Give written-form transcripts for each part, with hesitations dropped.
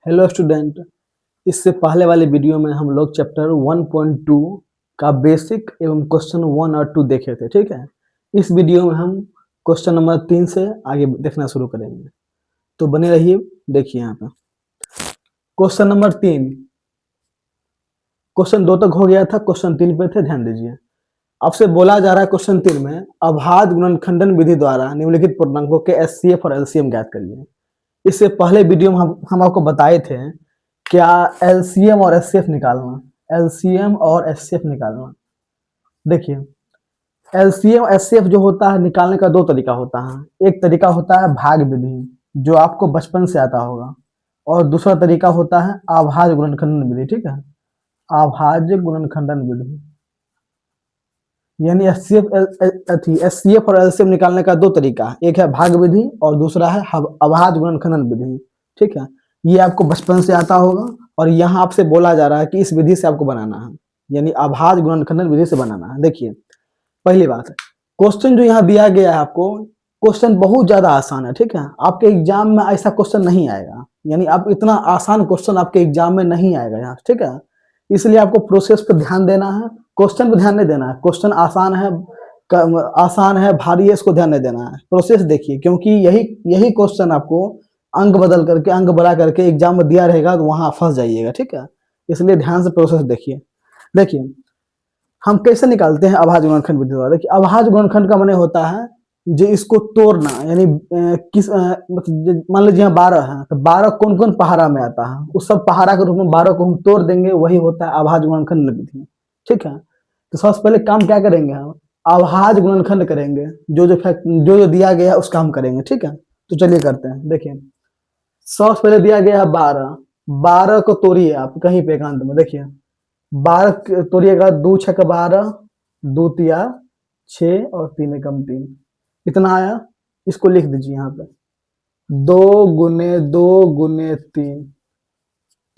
Hello student. इससे पहले वाले वीडियो में हम लोग चैप्टर 1.2 का बेसिक एवं क्वेश्चन 1 और 2 देखे थे। ठीक है, इस वीडियो में हम क्वेश्चन नंबर 3 से आगे देखना शुरू करेंगे, तो बने रहिए। देखिए यहाँ पे क्वेश्चन नंबर 3, क्वेश्चन 2 तक हो गया था, क्वेश्चन 3 पे थे, ध्यान दीजिए। आपसे बोला जा रहा है क्वेश्चन 3 में अभाज्य गुणनखंडन विधि द्वारा निम्नलिखित पूर्णांकों के एचसीएफ और एलसीएम ज्ञात करिए। इससे पहले वीडियो में हम आपको बताए थे क्या एलसीएम और एचसीएफ निकालना। एलसीएम और एचसीएफ निकालना, देखिए एलसीएम एचसीएफ जो होता है निकालने का दो तरीका होता है। एक तरीका होता है भाग विधि, जो आपको बचपन से आता होगा, और दूसरा तरीका होता है अभाज्य गुणनखंडन विधि। ठीक है, अभाज्य गुणनखंडन विधि यानी एचसीएफ और एलसीएम निकालने का दो तरीका है। एक है भाग विधि और दूसरा है अभाज्य गुणनखंडन विधि। ठीक है, ये आपको बचपन से आता होगा और यहाँ आपसे बोला जा रहा है कि इस विधि से आपको बनाना है, यानी अभाज्य गुणनखंडन विधि से बनाना है। देखिए पहली बात है, क्वेश्चन जो यहाँ दिया गया है आपको, क्वेश्चन बहुत ज्यादा आसान है। ठीक है, आपके एग्जाम में ऐसा क्वेश्चन नहीं आएगा, यानी आप इतना आसान क्वेश्चन आपके एग्जाम में नहीं आएगा यहाँ। ठीक है, इसलिए आपको प्रोसेस पर ध्यान देना है, क्वेश्चन पर ध्यान नहीं देना है। क्वेश्चन आसान है भारी है, इसको ध्यान नहीं देना है। प्रोसेस देखिए, क्योंकि यही क्वेश्चन आपको अंक बदल करके अंक बढ़ा करके एग्जाम में दिया रहेगा, तो वहां फंस जाइएगा। ठीक है, इसलिए ध्यान से प्रोसेस देखिए। देखिए हम कैसे निकालते हैं अभाज्य गुणनखंड विधि द्वारा। देखिए अभाज्य गुणनखंड का माने होता है जो इसको तोड़ना, यानी मतलब मान लीजिए यहाँ 12 है, तो 12 कौन कौन पहाड़ा में आता है, उस सब पहाड़ा के रूप में 12 को हम तोड़ देंगे, वही होता है अभाज्य गुणनखंड विधि। ठीक है, तो सबसे पहले काम क्या करेंगे हम, अभाज्य गुणनखंड करेंगे, जो दिया गया है उसका हम करेंगे। ठीक है, तो चलिए करते हैं। देखिए सबसे पहले दिया गया है 12, 12 को तोड़िए आप कहीं पे एकांत में। देखिए 12 तोड़िएगा, 2 छक 12, 2 तिया 6 और 3 एकम 3, कितना आया, इसको लिख दीजिए यहाँ पे 2 गुने 2 गुने 3।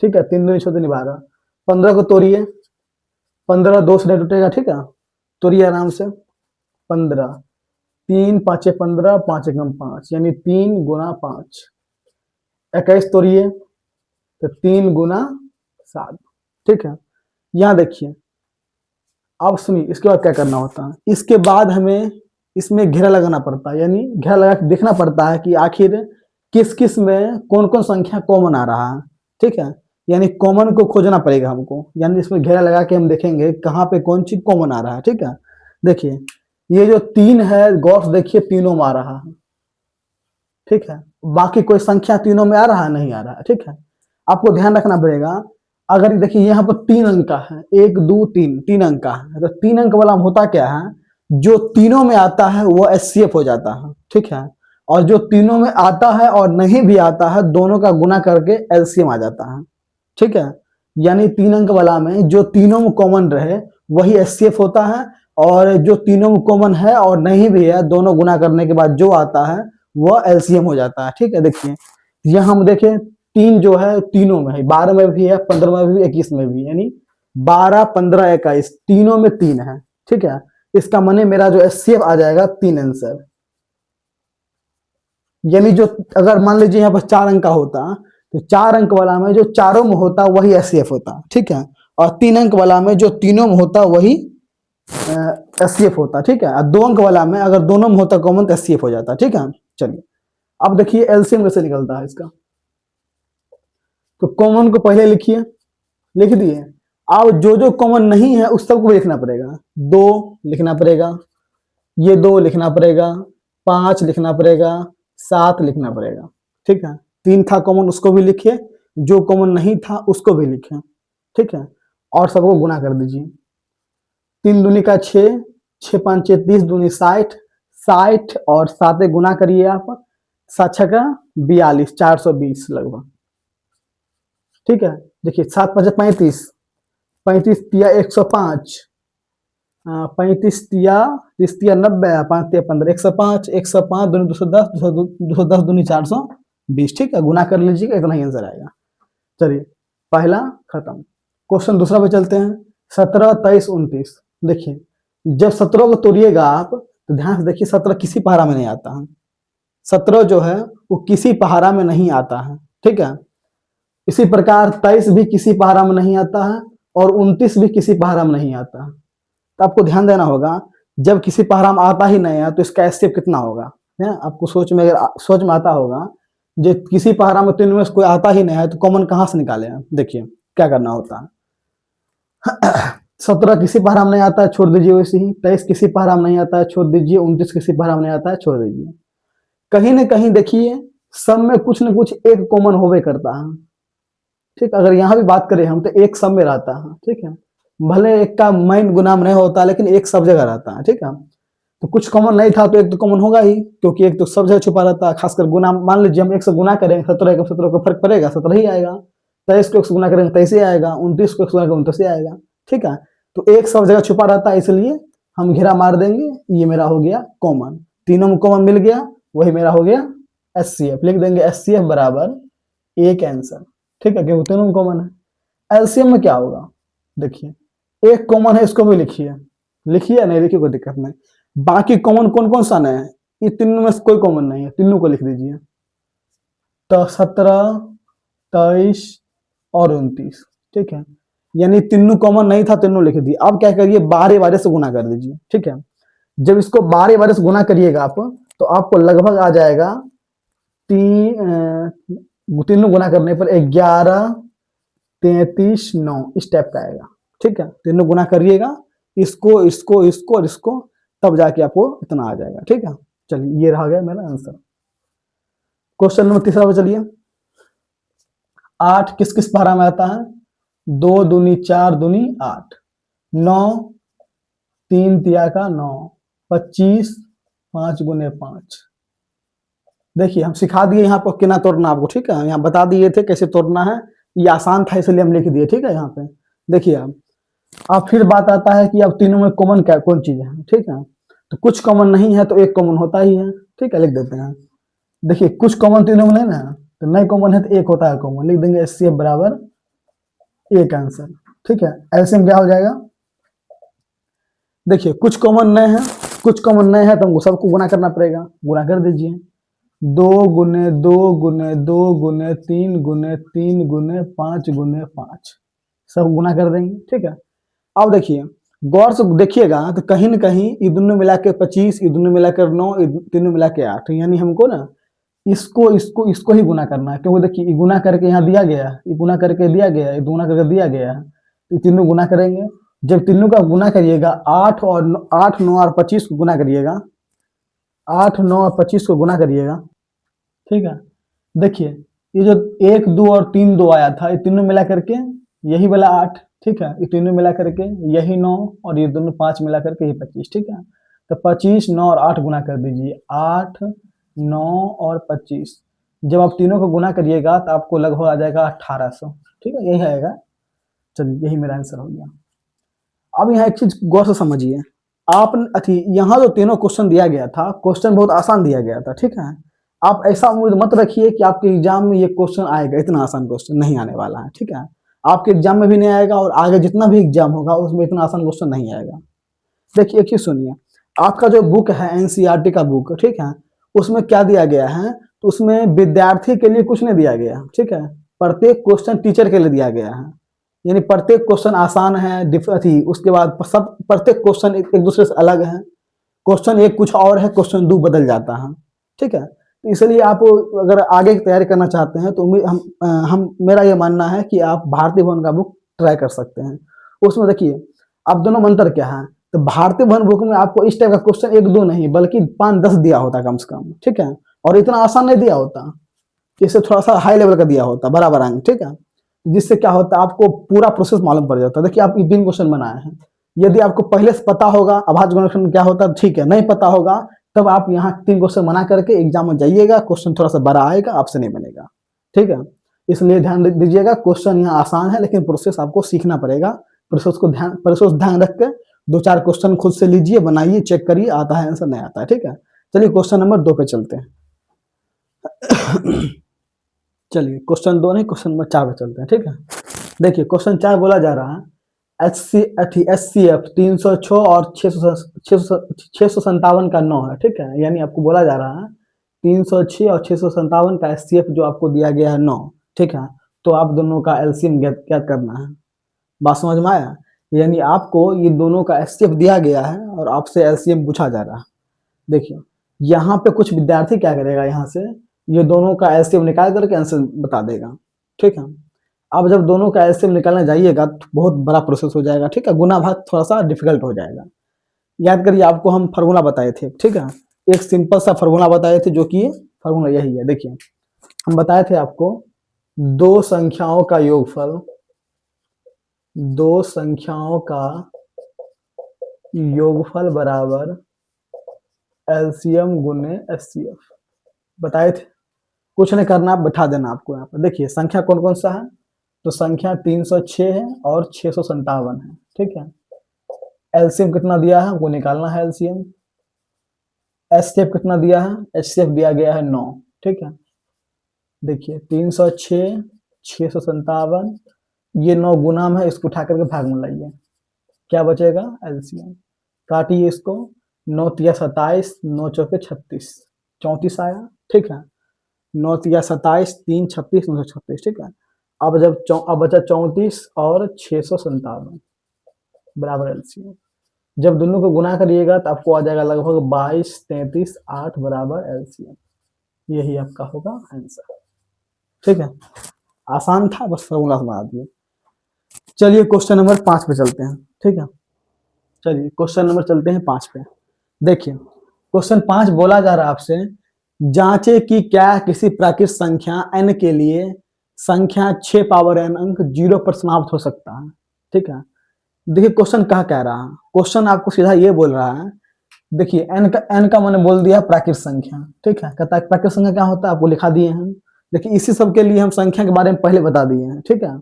ठीक है, 3 दूनी 6 दूनी 12। 15 को तोड़िए, 15 2 से नहीं टूटेगा। ठीक है, तोड़िए आराम से। 15, 3 5 15, 5 एकम 5, यानी 3 गुना 5। 21 तोड़िए तो 3 गुना 7। ठीक है, यहाँ देखिए, अब सुनिए इसके बाद क्या करना होता है। इसके बाद हमें इसमें घेरा लगाना पड़ता है, यानी घेरा लगा के देखना पड़ता है कि आखिर किस किस में कौन कौन संख्या कॉमन आ रहा है। ठीक है, यानी कॉमन को खोजना पड़ेगा हमको, यानी इसमें घेरा लगा के हम देखेंगे कहाँ पे कौन चीज कॉमन आ रहा है। ठीक है, देखिए ये जो 3 है, गौर से देखिए तीनों में आ रहा है। ठीक है, बाकी कोई संख्या तीनों में आ रहा है, नहीं आ रहा है। ठीक है, आपको ध्यान रखना पड़ेगा। अगर देखिए यहाँ पर 3 अंक का है, 1 2 3, 3 अंक का है, तो 3 अंक वाला होता क्या है, जो तीनों में आता है वो एचसीएफ हो जाता है। ठीक है, और जो तीनों में आता है और नहीं भी आता है, दोनों का गुना करके एलसीएम आ जाता है। ठीक है, यानी 3 अंक वाला में जो तीनों में कॉमन रहे वही एचसीएफ होता है, और जो तीनों में कॉमन है और नहीं भी है, दोनों गुना करने के बाद जो आता है वह एलसीएम हो जाता है। ठीक है, देखिए यहाँ हम देखें 3 जो है तीनों में है, 12 में भी है, 15 में भी, 21 में भी, यानी 12 15 21 तीनों में 3 है। ठीक है, इसका माने मेरा जो एचसीएफ आ जाएगा 3 आंसर। यानी जो अगर मान लीजिए यहाँ पर 4 अंक का होता, तो 4 अंक वाला में जो चारों में होता वही एचसीएफ होता। ठीक है, और 3 अंक वाला में जो तीनों में होता वही एचसीएफ होता। ठीक है, और 2 अंक वाला में अगर दोनों में होता कॉमन तो एचसीएफ हो जाता। ठीक है, चलिए अब देखिए एलसीएम कैसे निकलता है इसका। तो कॉमन को पहले लिखिए, लिख दिए। अब जो जो कॉमन नहीं है उस सबको लिखना पड़ेगा। 2 लिखना पड़ेगा, ये 2 लिखना पड़ेगा, 5 लिखना पड़ेगा, 7 लिखना पड़ेगा। ठीक है, 3 था कॉमन उसको भी लिखिए, जो कॉमन नहीं था उसको भी लिखे। ठीक है, और सबको गुना कर दीजिए। 3 दूनी का 6, 6 5 30, दूनी 60, 60 और 7 गुना करिए आप, 7 6 का 42, 420 लगभग। ठीक है, देखिए 7 5 35, 35 तिया 105, 35 तिया 30 तिया 90, 5 तिया 15, 105, 105 दूनी 210, 210 दूनी 420। ठीक है, गुना कर लीजिएगा, इतना ही आंसर आएगा। चलिए पहला खत्म। क्वेश्चन दूसरा पे चलते हैं। 17 23 29, देखिए जब 17 को तोड़िएगा आप तो ध्यान से देखिए, 17 किसी पहाड़ा में नहीं आता है। 17 जो है वो किसी पहाड़ा में नहीं आता है। ठीक है, इसी प्रकार 23 भी किसी पहाड़ा में नहीं आता है और 29 भी किसी पहाड़ा में नहीं आता है। तो आपको ध्यान देना होगा, जब किसी पहाड़ा में आता ही नहीं है तो इसका एचसीएफ कितना होगा, है आपको सोच में, अगर सोच में आता होगा, जो किसी पहाड़ा में तीन में से कोई आता ही नहीं है तो कॉमन कहाँ से निकाले हैं। देखिए क्या करना होता है। 17 किसी पहाड़ा में नहीं आता है, छोड़ दीजिए वैसे ही। 23 किसी पहाड़ा में नहीं आता है, छोड़ दीजिए। 29 किसी पहाड़ा में नहीं आता है, छोड़ दीजिए। कहीं न कहीं देखिए सब में कुछ न कुछ एक कॉमन होवे करता है। ठीक, अगर यहाँ भी बात करें हम तो एक सब में रहता है। ठीक है, भले एक का माइन गुना में नहीं होता लेकिन एक सब जगह रहता है। ठीक है, तो कुछ कॉमन नहीं था तो एक तो कॉमन होगा ही, क्योंकि एक तो सब जगह छुपा रहता है। खासकर गुना, मान लीजिए हम 1 से गुना करेंगे 17 को 17 को फर्क पड़ेगा, 17 ही आएगा। 23 को 1 से गुना करेंगे 23 ही आएगा। 29 को 1 से गुना करेंगे 29 ही आएगा। ठीक है, तो एक सब जगह छुपा रहता है, इसलिए हम घेरा मार देंगे। ये मेरा हो गया कॉमन, तीनों में कॉमन मिल गया, वही मेरा हो गया एचसीएफ। लिख देंगे एचसीएफ बराबर एक आंसर। ठीक है, क्योंकि तीनों में कॉमन है। एलसीएम में क्या होगा, देखिए एक कॉमन है, इसको भी लिखिए। लिखिए नहीं लिखिए कोई दिक्कत नहीं। बाकी कॉमन कौन कौन सा है, ये तीनों में से कोई कॉमन नहीं है, तीनों को लिख दीजिए। तो 17, 23 और 29। ठीक है, यानी तीनों कॉमन नहीं था, तीनों लिख दिए। अब क्या करिए, 12 12 से गुना कर दीजिए। ठीक है, जब इसको 12 12 से गुना करिएगा आप, तो आपको लगभग आ जाएगा तीनों गुना करने पर 11, 33, 9 इस टाइप का आएगा। ठीक है, तीनों गुना करिएगा, इसको इसको इसको और इसको, तब जाके आपको इतना आ जाएगा। ठीक है, चलिए ये रहा गया मेरा आंसर। क्वेश्चन नंबर तीसरा पे चलिए। 8 किस किस पहाड़ा में आता है? 2 दूनी 4 दूनी 8, 9 3 तिया का 9, 25 5 गुने 5। देखिए हम सिखा दिए यहाँ पर कितना तोड़ना आपको। ठीक है, यहाँ बता दिए थे कैसे तोड़ना है, ये आसान था इसलिए हम लिख दिए। ठीक है, यहाँ पे देखिए अब फिर बात आता है कि अब तीनों में कॉमन क्या कौन चीज है। ठीक है, तो कुछ कॉमन नहीं है तो एक कॉमन होता ही है। ठीक है, लिख देते हैं। देखिए कुछ कॉमन तीनों में नहीं ना, तो नहीं कॉमन है तो एक होता है कॉमन। लिख देंगे एचसीएफ बराबर एक आंसर। ठीक है, एलसीएम क्या हो जाएगा, देखिए कुछ कॉमन नहीं है, कुछ कॉमन नहीं है तो हमको सबको गुना करना पड़ेगा। गुना कर दीजिए, 2 गुने 2 गुने 2 गुने 3 गुने 3 गुने 5 गुने 5, सब गुना कर देंगे। ठीक है, अब देखिए गौर से देखिएगा तो कहीं न कहीं ये दोनों मिला के 25, ये दोनों मिलाकर 9, ये तीनों मिला के 8, यानी हमको ना इसको इसको इसको ही गुना करना है। क्योंकि देखिए ये गुना करके यहाँ दिया गया है, ये गुना करके दिया गया है, ये गुना करके दिया गया है, तो तीनों गुना करेंगे। जब तीनों का गुना करिएगा 8 और 8 9 और 25 को गुना करिएगा, 8 9 और 25 को गुना करिएगा। ठीक है, देखिए ये जो 1 2 और 3 2 आया था, ये तीनों मिला करके यही वाला 8। ठीक है, ये तीनों मिला करके यही 9 और ये दोनों 5 मिला करके ये 25। ठीक है, तो 25 9 और 8 गुना कर दीजिए, 8 9 और 25। जब आप तीनों को गुना करिएगा तो आपको लगभग आ जाएगा 1800। ठीक है, यही आएगा। चलिए यही मेरा आंसर हो गया। अब यहाँ एक चीज गौर से समझिए, आप यहाँ जो तीनों क्वेश्चन दिया गया था, क्वेश्चन बहुत आसान दिया गया था। ठीक है, आप ऐसा उम्मीद मत रखिए कि आपके एग्जाम में ये क्वेश्चन आएगा, इतना आसान क्वेश्चन नहीं आने वाला है। ठीक है, आपके एग्जाम में भी नहीं आएगा और आगे जितना भी एग्जाम होगा उसमें इतना आसान क्वेश्चन नहीं आएगा। देखिए एक चीज सुनिए, आपका जो बुक है एनसीईआरटी का बुक, ठीक है, उसमें क्या दिया गया है, तो उसमें विद्यार्थी के लिए कुछ नहीं दिया गया। ठीक है, प्रत्येक क्वेश्चन टीचर के लिए दिया गया है, यानी प्रत्येक क्वेश्चन आसान है। उसके बाद सब प्रत्येक क्वेश्चन एक दूसरे से अलग है। क्वेश्चन एक कुछ और है, क्वेश्चन 2 बदल जाता है। ठीक है, तो इसलिए आप अगर आगे की तैयारी करना चाहते हैं तो हम मेरा ये मानना है कि आप भारतीय भवन का बुक ट्राई कर सकते हैं। उसमें देखिए अब दोनों में अंतर क्या है, तो भारतीय भवन बुक में आपको इस टाइप का क्वेश्चन 1 2 नहीं बल्कि 5 10 दिया होता कम से कम। ठीक है, और इतना आसान नहीं दिया होता, इससे थोड़ा सा हाई लेवल का दिया होता, बराबर अंक। ठीक है, जिससे क्या होता है आपको पूरा प्रोसेस मालूम पड़ जाता है। देखिए आप 3 क्वेश्चन बनाए हैं, यदि आपको पहले से पता होगा अभाज्य गुणनखंड क्या होता है, ठीक है, नहीं पता होगा तब आप यहाँ 3 क्वेश्चन बना करके एग्जाम में जाइएगा, क्वेश्चन थोड़ा सा बड़ा आएगा, आपसे नहीं बनेगा। ठीक है, इसलिए ध्यान दीजिएगा, क्वेश्चन यहाँ आसान है लेकिन प्रोसेस आपको सीखना पड़ेगा। प्रोसेस ध्यान रख के 2 4 क्वेश्चन खुद से लीजिए, बनाइए, चेक करिए आता है आंसर नहीं आता है। ठीक है, चलिए क्वेश्चन नंबर 2 पे चलते हैं। चलिए क्वेश्चन 2 नहीं, क्वेश्चन नंबर 4 पे चलते हैं। ठीक है, देखिए क्वेश्चन 4 बोला जा रहा है एचसीएफ 306 और 657 का 9 है। ठीक है, यानी आपको बोला जा रहा है 306 और 657 का एचसीएफ जो आपको दिया गया है 9। ठीक है, तो आप दोनों का एलसीएम ज्ञात करना है। बात समझ में आया? यानी आपको ये दोनों का एचसीएफ दिया गया है और आपसे एलसीएम पूछा जा रहा है। देखिए यहाँ पे कुछ विद्यार्थी क्या करेगा, यहाँ से ये दोनों का एलसीएम निकाल करके आंसर बता देगा। ठीक है, अब जब दोनों का एलसीएम निकालने जाइएगा तो बहुत बड़ा प्रोसेस हो जाएगा। ठीक है, गुना भाग थोड़ा सा डिफिकल्ट हो जाएगा। याद करिए आपको हम फार्मूला बताए थे। ठीक है, एक सिंपल सा फार्मूला बताए थे जो कि फार्मूला यही है। देखिए हम बताए थे आपको दो संख्याओं का योगफल, दो संख्याओं का योगफल बराबर एलसीएम गुने एचसीएफ बताए थे। कुछ नहीं करना, बैठा देना आपको यहाँ पर। देखिए संख्या कौन कौन सा है, तो संख्या 306 है और 657 है। ठीक है, एलसीएम कितना दिया है वो निकालना है एलसीएम। एचसीएफ कितना दिया है, एचसीएफ दिया गया है 9। ठीक है, देखिए 306 657, ये 9 गुना में है, इसको उठा करके भाग में लाइए, क्या बचेगा एलसीएम। काटिए इसको, 9 तिया 27, 9 चौके 36, 34 आया। ठीक है, 9 तिया 27, 3 36, 936। ठीक है, अब अब बचा 34 और 657 बराबर एलसीएम। जब दोनों को गुना करिएगा तो आपको आ जाएगा लगभग 22, 33, 8 बराबर एलसीएम। यही आपका होगा आंसर। ठीक है, आसान था, बस फॉर्मूला बना दिए। चलिए क्वेश्चन नंबर 5 पे चलते हैं। ठीक है, चलिए क्वेश्चन नंबर चलते हैं 5 पे। देखिए क्वेश्चन 5 बोला जा रहा है आपसे, जांचे कि क्या किसी प्राकृत संख्या n के लिए संख्या 6 पावर n अंक 0 पर समाप्त हो सकता है। ठीक है, देखिए क्वेश्चन कह रहा है, क्वेश्चन आपको सीधा ये बोल रहा है। देखिए n का मैंने बोल दिया प्राकृत संख्या। ठीक है, कहता है प्राकृत संख्या क्या होता है, आपको लिखा दिए हैं। देखिए इसी सब के लिए हम संख्या के बारे में पहले बता दिए हैं। ठीक है,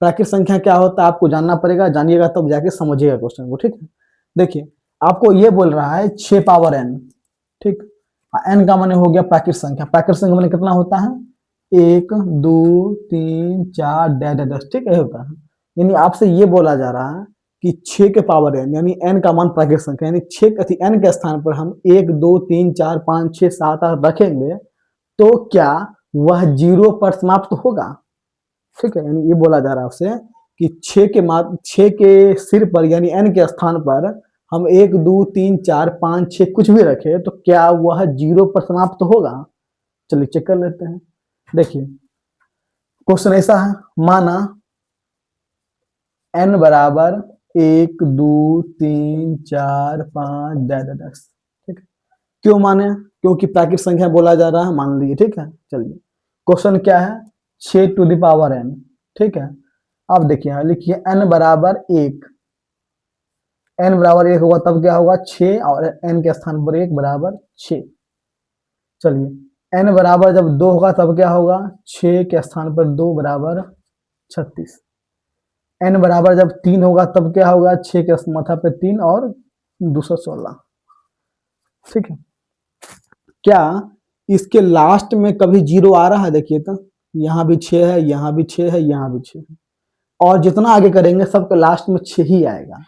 प्राकृत संख्या क्या होता है आपको जानना पड़ेगा, जानिएगा तब जाके समझिएगा क्वेश्चन को। ठीक है, देखिए आपको ये बोल रहा है 6 पावर n। ठीक, n का माने हो गया प्राकृत संख्या। प्राकृत संख्या माने कितना होता है, 1 2 3 4 10। ठीक है, होता है। यानी आपसे ये बोला जा रहा है कि 6 के पावर n यानी n का मान प्राकृत संख्या, यानी 6 n के स्थान पर हम 1 2 3 4 5 6 7 8 रखेंगे तो क्या वह 0 पर समाप्त होगा। ठीक है, यानी ये बोला जा रहा है आपसे कि 6 के सिर पर यानी n के स्थान पर हम 1 2 3 4 5 6 कुछ भी रखे तो क्या वह 0 पर समाप्त होगा। चलिए चेक कर लेते हैं। देखिए क्वेश्चन ऐसा है, माना n बराबर 1 2 3 4 5 10। ठीक है, क्यों माने, क्योंकि प्राकृत संख्या बोला जा रहा है, मान लीजिए। ठीक है, चलिए क्वेश्चन क्या है, 6 टू द पावर n। ठीक है, अब देखिए लिखिए n बराबर 1, n बराबर 1 होगा तब क्या होगा 6 और n के स्थान पर 1 बराबर 6। चलिए n बराबर जब 2 होगा तब क्या होगा, 6 के स्थान पर 2 बराबर 36। n बराबर जब 3 होगा तब क्या होगा, 6 के माथा पे 3 और 216। ठीक है, क्या इसके लास्ट में कभी 0 आ रहा है, देखिए तो यहाँ भी 6 है, यहाँ भी 6 है, यहाँ भी 6 है, और जितना आगे करेंगे सबके लास्ट में 6 ही आएगा,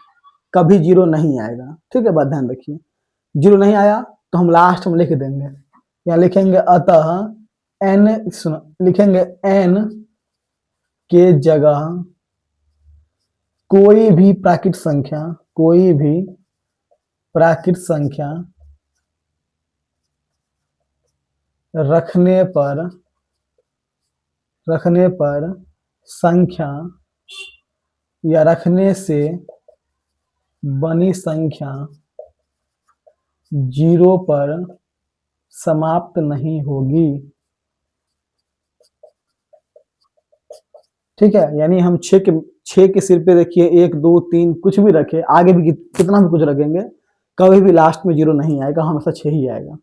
कभी 0 नहीं आएगा। ठीक है, बात ध्यान रखिए। 0 नहीं आया तो हम लास्ट में लिख देंगे, यहाँ लिखेंगे अतः n, लिखेंगे n के जगह कोई भी प्राकृत संख्या, कोई भी प्राकृत संख्या रखने पर संख्या या रखने से बनी संख्या 0 पर समाप्त नहीं होगी। ठीक है, यानी हम 6 के सिर पे देखिए 1 2 3 कुछ भी रखे, आगे भी कितना भी कुछ रखेंगे, कभी भी लास्ट में 0 नहीं आएगा, हमेशा 6 ही आएगा।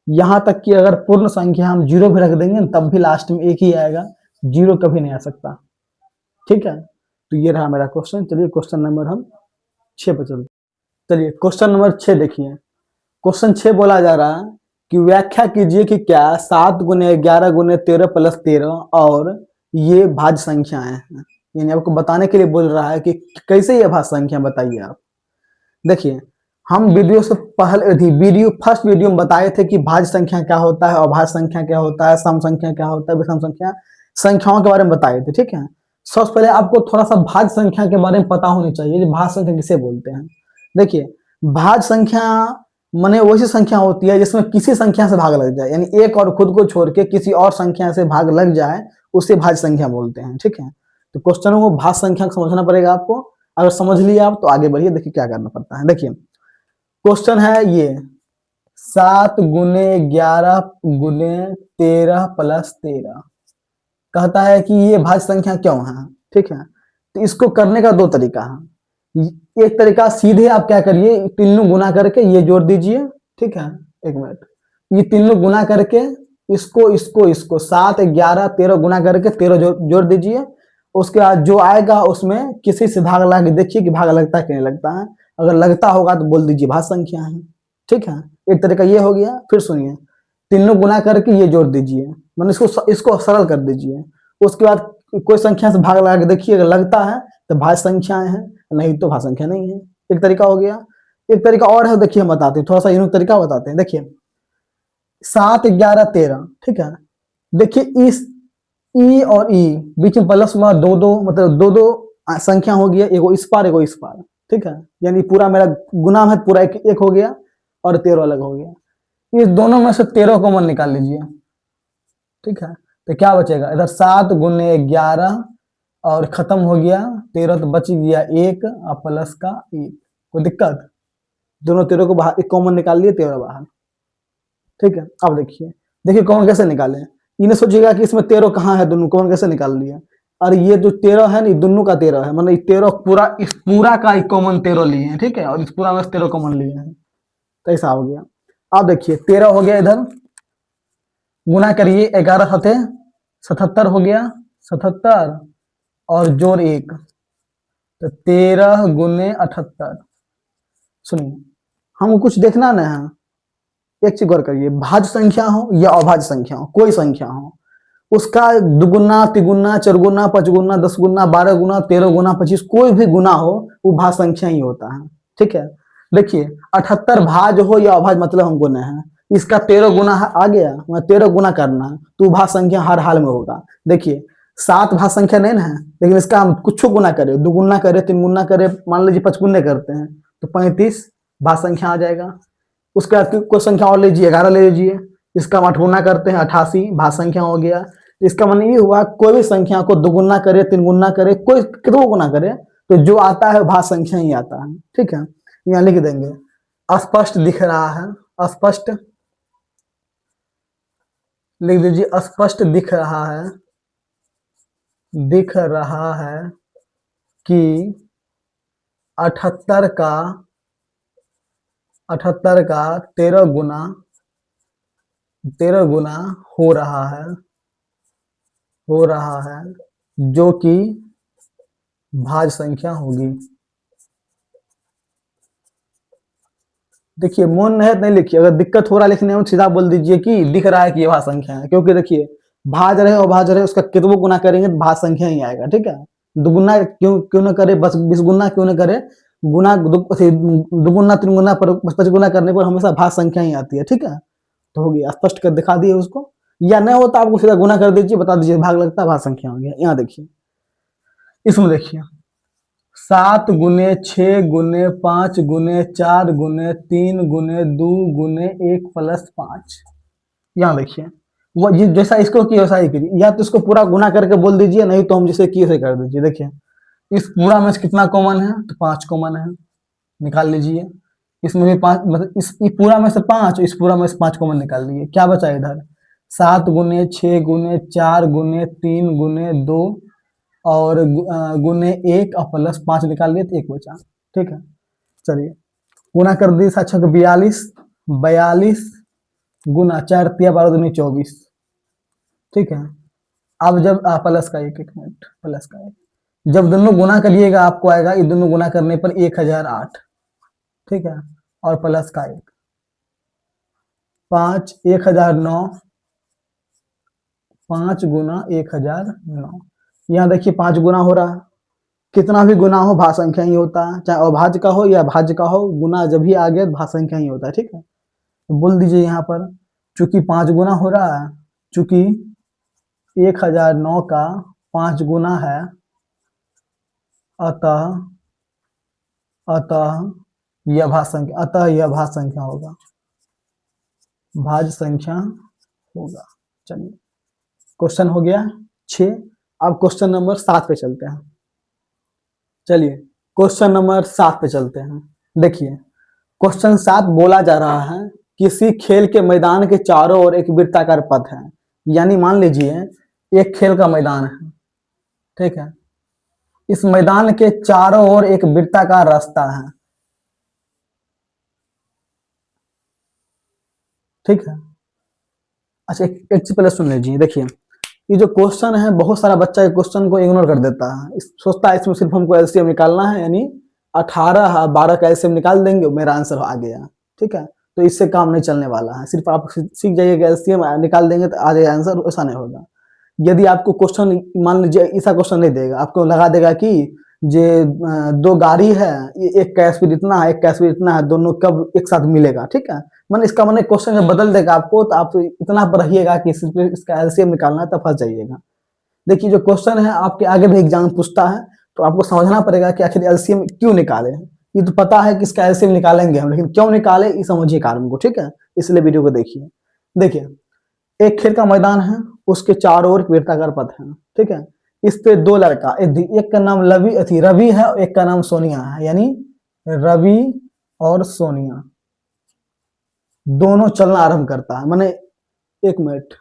यहाँ तक कि अगर पूर्ण संख्या हम 0 भी रख देंगे तब भी लास्ट में 1 ही आएगा, 0 कभी नहीं आ सकता। ठीक है, तो ये रहा मेरा क्वेश्चन। चलिए क्वेश्चन नंबर हम 6 पे चलते। चलिए क्वेश्चन नंबर 6 देखिए, क्वेश्चन 6 बोला जा रहा है कि व्याख्या कीजिए कि क्या 7 गुने 11 गुने 13 प्लस 13 और ये भाज्य संख्याएं हैं। यानी आपको बताने के लिए बोल रहा है कि कैसे ये भाज्य संख्या बताइए आप। देखिए हम वीडियो से पहले फर्स्ट वीडियो में बताए थे कि भाज्य संख्या क्या होता है, अभाज्य संख्या क्या होता है, सम संख्या क्या होता है, विषम संख्या। संख्याओं के बारे में बताए थे, ठीक है। सबसे पहले आपको थोड़ा सा भाज्य संख्या के बारे में पता होनी चाहिए, कि भाज्य संख्या किसे बोलते हैं। देखिए, भाज्य संख्या माने वैसी संख्या होती है जिसमें किसी संख्या से भाग लग जाए, यानी एक और खुद को छोड़ के किसी और संख्या से भाग लग जाए, उसे भाज्य संख्या बोलते हैं, ठीक है। तो क्वेश्चन को भाज्य संख्या को समझना पड़ेगा आपको। अगर समझ लिया आप तो आगे बढ़िए, देखिए क्या करना पड़ता है। देखिए क्वेश्चन है ये, 7 गुने 11 गुने 13 प्लस 13 कहता है कि ये भाज्य संख्या क्यों है, ठीक है। तो इसको करने का दो तरीका है। एक तरीका सीधे आप क्या करिए, तीनों गुना करके ये जोड़ दीजिए, ठीक है। एक मिनट, ये तीनों गुना करके इसको इसको इसको 7 11 13 गुना करके 13 जोड़ दीजिए। उसके बाद जो आएगा उसमें किसी से भाग लगा के देखिए कि भाग लगता है कि नहीं लगता है। अगर लगता होगा तो बोल दीजिए भाज्य संख्या है, ठीक है। एक तरीका ये हो गया। फिर सुनिए, तीनों गुना करके ये जोड़ दीजिए, मतलब इसको सरल कर दीजिए। उसके बाद कोई संख्या से भाग लगा के देखिए, अगर लगता है तो भाज्य संख्याएं हैं, नहीं तो भाज्य संख्या नहीं है। एक तरीका हो गया। एक तरीका और है, देखिए हम बताते हैं, थोड़ा सा यूनिक तरीका बताते हैं। देखिए 7 11 13, ठीक है। देखिए इस ई और ई बीच में प्लस में दो दो, मतलब दो दो संख्या हो गया, एगो इस पार एगो इस पार, ठीक है। यानी पूरा मेरा गुना है, पूरा एक हो गया और 13 अलग हो गया। इस दोनों में से 13 कॉमन निकाल लीजिए, ठीक है। तो क्या बचेगा, इधर 7 गुने 11 और खत्म हो गया 13, तो बच गया 1 और प्लस का 1। कोई दिक्कत, दोनों 13 को बाहर एक कॉमन निकाल लिए, 13 बाहर, ठीक है। अब देखिए, देखिए कॉमन कैसे निकाले। इन्हें सोचिएगा कि इसमें 13 कहाँ है, दोनों कॉमन कैसे निकाल लिया। और ये जो 13 है ना, दोनों का 13 है, मतलब 13 पूरा, इस पूरा का एक कॉमन 13 लिए हैं, ठीक है। और इस पूरा में 13 कॉमन लिए हैं, तो ऐसा हो गया। अब देखिए 13 हो गया, इधर गुना करिए, 11 सते 77 हो गया, 77 और जोड़ 1, तो 13 गुने 78। सुनिए, हमको कुछ देखना ना है, एक चीज गौर करिए, भाज्य संख्या हो या अभाज्य संख्या हो, कोई संख्या हो, उसका दुगुना तिगुना चरगुना पचगुना 10 गुना 12 गुना 13 गुना 25 कोई भी गुना हो, वो भाज्य संख्या ही होता है, ठीक है। देखिए 78 भाज्य हो या अभाज्य मतलब हम गुना है, इसका 13 गुना आ गया, 13 गुना करना है, तो भाज्य संख्या हर हाल में होगा। देखिए 7 भाज्य संख्या नहीं ना है, लेकिन इसका हम कुछ गुना करें, दुगुना करें, तीन गुना करें, मान लीजिए 55 करते हैं, तो 35 भाज्य संख्या आ जाएगा। उसके बाद कोई संख्या और लीजिए, 11 ले लीजिए, इसका हम 8 गुना करते हैं, 88 भाज्य संख्या हो गया। इसका मतलब ये हुआ, कोई भी संख्या को दुगुना करे, तीन गुना करे, कोई कितना गुना करे, तो जो आता है भाज्य संख्या ही आता है, ठीक है। यहाँ लिख देंगे, अस्पष्ट दिख रहा है, अस्पष्ट लिख दीजिए, अस्पष्ट दिख रहा है, दिख रहा है कि 78 का 13 गुना हो रहा है, जो कि भाज्य संख्या होगी। देखिए मन है नहीं लिखिए, अगर दिक्कत हो रहा है लिखने में सीधा बोल दीजिए कि दिख रहा है कि ये भाज्य संख्या है, क्योंकि देखिए भाज्य रहे और भाज्य रहे, उसका कितनों गुना करेंगे तो भाज्य संख्या ही आएगा, ठीक है। दुगुना क्यों ना करे, बस 20 गुना क्यों ना करे, गुना दुगुना तीन गुना पर 25 गुना करने पर हमेशा भाज्य संख्या ही आती है, ठीक है। तो हो गया, स्पष्ट कर दिखा दिए उसको, या नहीं होता आपको सीधा गुना कर दीजिए, बता दीजिए भाग लगता है, भाज्य संख्या हो गया। यहाँ देखिए, इसमें देखिए 7 गुने 6 गुने 5 गुने 4 गुने 3 गुने 2 गुने 1 प्लस 5। यहाँ देखिए, वो जैसा इसको किया वैसा ही कीजिए, या तो इसको पूरा गुना करके बोल दीजिए, नहीं तो हम जिसे किए से कर दीजिए। देखिए इस पूरा में कितना कॉमन है, तो 5 कॉमन है, निकाल लीजिए। इसमें भी 5, मतलब इस पूरा में से 5, इस पूरा में से 5 कॉमन निकाल लीजिए। क्या बचा इधर, 7 गुने 6 गुने 4 गुने 3 गुने 2 और गुने 1 और प्लस 5 निकाल लिए, तो 1 बचा, ठीक है। चलिए गुना कर दी, 7 42, 42 गुना 4 तिया 12 दूनी 24, ठीक है। अब जब प्लस का 1, 1 मिनट, प्लस का 1, जब दोनों गुना करिएगा आपको आएगा, ये दोनों गुना करने पर 1008, ठीक है। और प्लस का 1, 5 1009, 5 गुना 1009। यहाँ देखिए 5 गुना हो रहा है, कितना भी गुना हो भाज्य संख्या ही होता है, चाहे अभाज्य का हो या भाज्य का हो, गुना जब भी आ गया भाज्य संख्या ही होता है, ठीक है। तो बोल दीजिए यहाँ पर, चूंकि 5 गुना हो रहा है, चूंकि 1009 का 5 गुना है, अतः यह भाज्य संख्या होगा, भाज्य संख्या होगा। चलिए क्वेश्चन हो गया 6। अब क्वेश्चन नंबर 7 पे चलते हैं। चलिए क्वेश्चन नंबर 7 पे चलते हैं। देखिए क्वेश्चन 7 बोला जा रहा है किसी खेल के मैदान के चारों ओर एक वृत्ताकार पथ है। यानी मान लीजिए एक खेल का मैदान है, ठीक है, इस मैदान के चारों ओर एक वृत्ताकार रास्ता है, ठीक है। अच्छा एक चीज पहले सुन लीजिए। देखिए ये जो क्वेश्चन है, बहुत सारा बच्चा ये क्वेश्चन को इग्नोर कर देता है, सोचता है इसमें सिर्फ हमको एलसीएम निकालना है, यानी 18 12 का एलसीएम निकाल देंगे मेरा आंसर आ गया, ठीक है। तो इससे काम नहीं चलने वाला है। सिर्फ आप सीख जाइए कि एलसीएम निकाल देंगे तो आ जाएगा आंसर, ऐसा नहीं होगा। यदि आपको क्वेश्चन मान लीजिए ऐसा क्वेश्चन नहीं देगा, आपको लगा देगा कि जे 2 गाड़ी है, एक का स्पीड इतना है, एक का स्पीड इतना है, दोनों कब एक साथ मिलेगा, ठीक है। मैंने इसका मैंने क्वेश्चन जब बदल देगा आपको, तो आप इतना पर रहिएगा कि इसका एलसीएम निकालना है, तब फंस जाइएगा। देखिए जो क्वेश्चन है आपके आगे भी एग्जाम पूछता है, तो आपको समझना पड़ेगा कि आखिर एलसीएम क्यों निकाले। ये तो पता है कि इसका एलसीएम निकालेंगे हम, लेकिन क्यों निकाले ये समझिए कारण को, ठीक है। इसलिए वीडियो को देखिए। देखिए एक खेल का मैदान है, उसके चारों ओर वृत्ताकार पथ है, ठीक है। इस पे 2 लड़का, एक का नाम रवि है और एक का नाम सोनिया है, यानी रवि और सोनिया दोनों चलना आरंभ करता है। माने एक मिनट,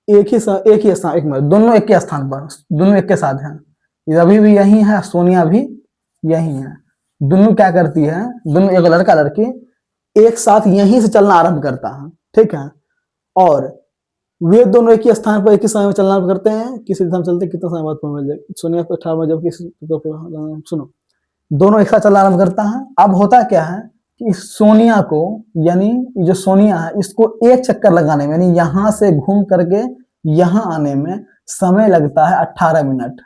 एक ही स्थान, एक मिनट, दोनों एक के स्थान पर, दोनों एक के साथ हैं। रवि भी यही है, सोनिया भी यही है। दोनों क्या करती है, दोनों एक लड़का लड़की एक साथ यहीं से चलना आरंभ करता है, ठीक है। और वे दोनों एक ही स्थान पर एक ही समय में चलना करते हैं। किसी दिशा में चलते कितना समय बाद मिल जाए, सोनिया को 18 में, जबकि सुनो दोनों एक साथ चलना आरंभ करता है। अब होता क्या है कि सोनिया को, यानी जो सोनिया है, इसको एक चक्कर लगाने में, यानी यहां से घूम करके यहां आने में समय लगता है 18 मिनट,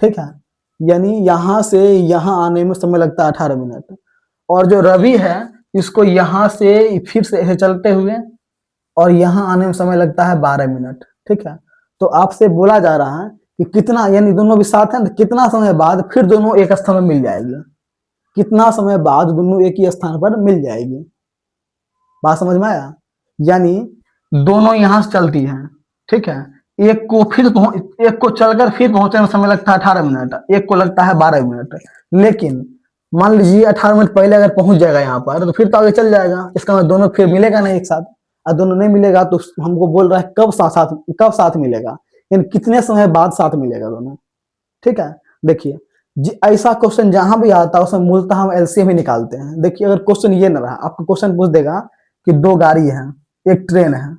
ठीक है। यानी यहां से यहां आने में समय लगता है 18 मिनट। और जो रवि है, इसको यहां से फिर से ऐसे चलते हुए और यहां आने में समय लगता है 12 मिनट, ठीक है। तो आपसे बोला जा रहा है कि कितना, यानी दोनों भी साथ हैं, कितना समय बाद फिर दोनों एक स्थान में मिल जाएगी, कितना समय बाद दोनों एक ही स्थान पर मिल जाएगी। बात समझ में आया? यानी दोनों यहां से चलती हैं, ठीक है। एक को चलकर फिर पहुंचने में समय लगता है 18 मिनट, एक को लगता है 12 मिनट। लेकिन मान लीजिए 18 मिनट पहले अगर पहुंच जाएगा यहाँ पर, तो फिर तो आगे चल जाएगा। इसका मतलब दोनों फिर मिलेगा नहीं एक साथ, और दोनों नहीं मिलेगा तो हमको बोल रहा है कब साथ मिलेगा, यानी कितने समय बाद साथ मिलेगा दोनों, ठीक है। देखिए ऐसा क्वेश्चन जहां भी आता है उसमें मूलतः हम एलसीएम ही निकालते हैं। देखिए अगर क्वेश्चन ये न रहा, आपको क्वेश्चन पूछ देगा कि 2 गाड़ी है, एक ट्रेन है,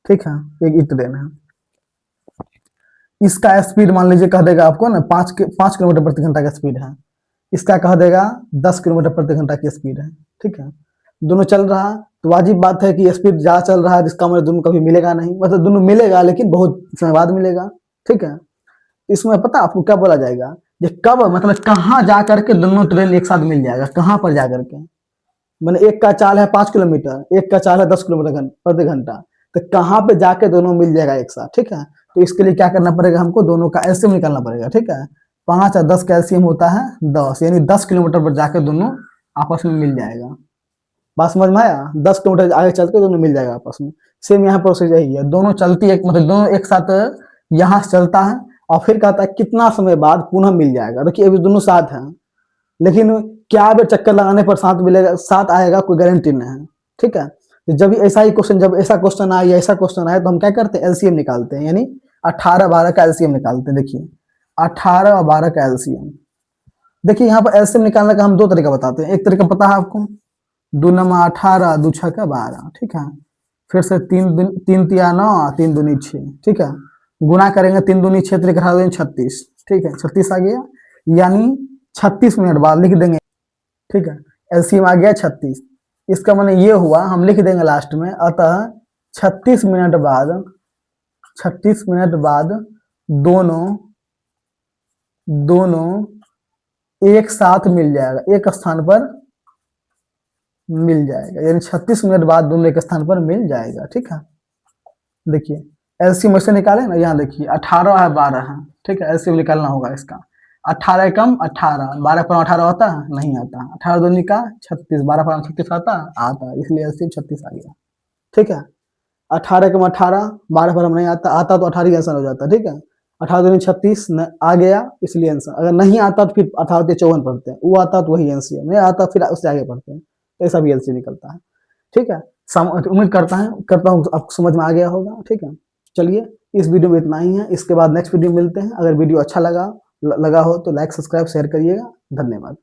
ठीक है, एक ट्रेन है, इसका स्पीड मान लीजिए कह देगा आपको ना 5 किलोमीटर प्रति घंटा का स्पीड है, इसका कह देगा 10 किलोमीटर प्रति घंटा की स्पीड है, ठीक है। दोनों चल रहा है तो वाजिब बात है कि स्पीड ज्यादा चल रहा है, जिसका मतलब दोनों कभी मिलेगा नहीं, मतलब दोनों मिलेगा लेकिन बहुत समय बाद मिलेगा, ठीक है। इसमें पता आपको क्या बोला जाएगा, ये कब, मतलब कहाँ जा करके दोनों ट्रेन एक साथ मिल जाएगा, कहाँ पर जा करके। मैंने एक का चाल है 5 किलोमीटर, एक का चाल है 10 किलोमीटर प्रति घंटा, तो कहाँ पे जाके दोनों मिल जाएगा एक साथ, ठीक है। तो इसके लिए क्या करना पड़ेगा, हमको दोनों का एलसीएम निकालना पड़ेगा, ठीक है। 5 और 10 का एलसीएम होता है 10, यानी 10 किलोमीटर पर जाके दोनों आपस में मिल जाएगा। बात समझ में आया? 10 किलोमीटर आगे चल के दोनों मिल जाएगा आपस में। सेम यहाँ प्रोसेस यही है, दोनों चलती है, मतलब दोनों एक साथ यहाँ से चलता है और फिर कहता है कितना समय बाद पुनः मिल जाएगा। देखिए अभी दोनों साथ हैं, लेकिन क्या अगर चक्कर लगाने पर साथ मिलेगा, साथ आएगा, कोई गारंटी नहीं है, ठीक है। जब ऐसा ही क्वेश्चन, जब ऐसा क्वेश्चन आए या ऐसा क्वेश्चन आए तो हम क्या करते हैं, एलसीएम निकालते हैं, यानी 18 12 का एलसीएम निकालते हैं। देखिए 18 और 12 का एलसीएम, देखिए यहाँ पर एलसीएम निकालने का हम 2 तरीका बताते हैं। एक तरीका पता है आपको, 2 नमा 18, 2 छक्का 12, ठीक है। फिर से 3 तिया 9, 3 दूनी 6, ठीक है। गुना करेंगे 3 दूनी 6, 36, ठीक है, 36 आ गया, यानी 36 मिनट बाद लिख देंगे, ठीक है। एलसीएम आ गया 36। इसका मतलब ये हुआ, हम लिख देंगे लास्ट में, अतः 36 मिनट बाद दोनों एक साथ मिल जाएगा, एक स्थान पर मिल जाएगा, यानी 36 मिनट बाद दोनों एक स्थान पर मिल जाएगा, ठीक है। देखिए एलसीएम ऐसे निकाले ना, यहाँ देखिए 18 है 12 है, ठीक है, एलसीएम निकालना होगा इसका। 18 कम 18, 12 पर 18 होता है, नहीं आता। 18 दूनी का 36, 12 पर 36 आता है, आता है, इसलिए एलसीएम 36 आ गया, ठीक है। 18 कम 18, 12 पर हम नहीं आता, आता तो 18 ही आंसर हो जाता, ठीक है। 18 दूनी 36 आ गया, इसलिए आंसर। अगर नहीं आता तो फिर 18 54 पढ़ते हैं, वो आता तो वही एलसीएम, नहीं आता फिर उससे आगे पढ़ते हैं, तो ऐसा भी एलसीएम निकलता है, ठीक है। उम्मीद करता हूँ आपको समझ में आ गया होगा, ठीक है। चलिए, इस वीडियो में इतना ही है, इसके बाद नेक्स्ट वीडियो में मिलते हैं। अगर वीडियो अच्छा लगा हो तो लाइक सब्सक्राइब शेयर करिएगा। धन्यवाद।